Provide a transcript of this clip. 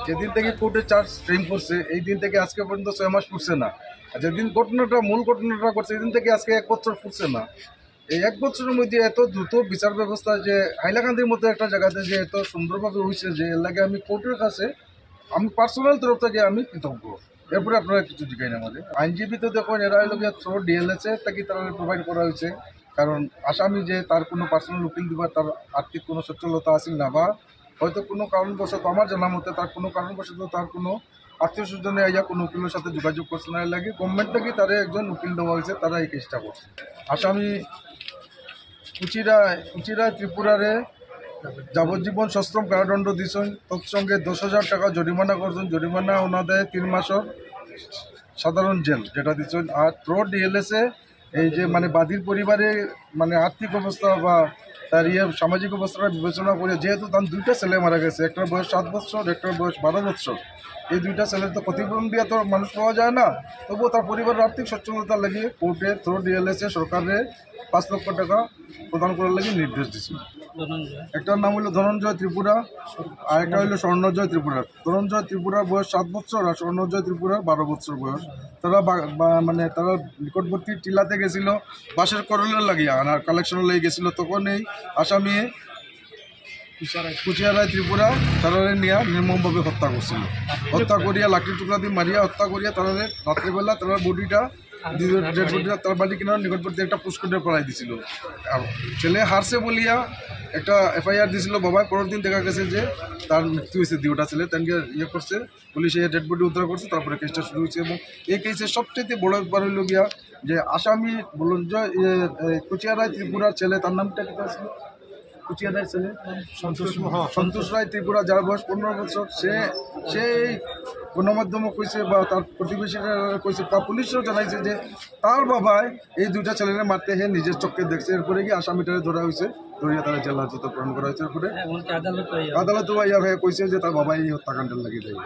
যেদিন থেকে কোর্টে চার্জ ফ্রেম করছে এই দিন থেকে আজকে পর্যন্ত 6 মাস ফুটছে না। আর যেদিন মূল ঘটনাটা করছে সেদিন থেকে আজকে 1 বছর ফুটছে না। এই 1 বছরের মধ্যে এত দ্রুত বিচার ব্যবস্থা যে হাইলাকান্দির মতো একটা জায়গাতে যে এত সুন্দরভাবে হয়েছে যে এর লাগে আমি কোর্টের কাছে আমি পার্সোনাল তরফ থেকে আমি কৃতজ্ঞ। এরপরে আপনারা কিছু জিজ্ঞাই না আমাদের আইনজীবী তো দেখুন এরা হলো গিয়ে থ্রো ডিএলএসে তাকে তারা প্রোভাইড করা হয়েছে, কারণ আসামি যে তার কোনো পার্সোনাল উকিল দিবার তার আর্থিক কোনো সচ্ছলতা আসেন না, বা হয়তো কোনো কারণবশত আমার জানা মতে তার কোনো কারণবশত তার কোনো আত্মীয় স্বজনে আইয়া কোনো উকিলের সাথে যোগাযোগ করছে না, এর লাগে গভর্নমেন্ট থেকে তারা একজন উকিল দেওয়া হয়েছে, তারা এই কেসটা করছে। আসামি কুচিরায় ত্রিপুরারে যাবজ্জীবন সশ্রম কারাদণ্ড দিয়েছেন, তৎসঙ্গে 10,000 টাকা জরিমানা করছেন। জরিমানা ওনাদের 3 মাসের সাধারণ জেল যেটা দিচ্ছেন। আর থ্রো ডিএলএসে এই যে মানে বাদীর পরিবারে মানে আর্থিক অবস্থা বা তার সামাজিক অবস্থাটা বিবেচনা করে, যেহেতু তার 2টা ছেলে মারা গেছে, একটার বয়স 7 বছর, একটার বয়স 12 বছর, এই 2টা ছেলের তো ক্ষতিপূরণ দিয়ে তো মানুষ পাওয়া যায় না, তবুও তার পরিবারের আর্থিক সচ্ছলতা লাগিয়ে কোর্টে থ্রো ডিএলএসে সরকারের 5 লক্ষ টাকা প্রদান করার লাগে নির্দেশ দিয়েছিল। একটার নাম হলো ধনঞ্জয় ত্রিপুরা আর একটা হলো স্বর্ণজয় ত্রিপুরা। ধনঞ্জয় ত্রিপুরার বয়স 7 বছর আর স্বর্ণজয় ত্রিপুরার 12 বছর বয়স। তারা মানে তারা নিকটবর্তী টিলাতে গেছিল বাসের করলের লাগিয়ে আনার কালেকশনের লেগে গেছিলো, তখন এই আসামি কুচিয়ারায় ত্রিপুরা তারা নিয়ে নির্মমভাবে হত্যা করছিল। হত্যা করিয়া লাঠির টুকরা দিয়ে মারিয়া হত্যা করিয়া তারা রাত্রেবেলা তার বডিটা ডেড বডিটা তার বাড়ি কিনার নিকটবর্তী একটা পুষ্করে পড়াই দিছিল। ছেলে হারছে বলিয়া একটা এফআইআর দিয়েছিল বাবাই, পরের দিন দেখা গেছে যে তার মৃত্যু হয়েছে। 2টা ছেলে তাকে ইয়ে করছে, পুলিশ এই ডেড বডি উদ্ধার করছে, তারপরে কেসটা শুরু হয়েছে। এবং এই কেসের সবচেয়ে বড় ব্যাপার হইল গিয়া যে আসামি বলুন যে কুচিয়ারায় ত্রিপুরার ছেলে, তার নামটা কি ছিল কুচিয়ারায় ছেলে সন্তোষ রায় ত্রিপুরা, যার বয়স 15 বছর, সেই গণমাধ্যমে কইছে বা তার প্রতিবেশীরা কইছে বা পুলিশও জানাইছে যে তার বাবাই এই 2টা ছেলেরা মারতে হে নিজের চোখকে দেখছে। এরপরে কি আসামিটারে ধরা হয়েছে, ধরিয়া তারা জেল হাজতে প্রেরণ করা হয়েছে। এরপরে আদালত কইছে যে তার বাবাই এই হত্যাকাণ্ডের লাগিয়ে দেয়।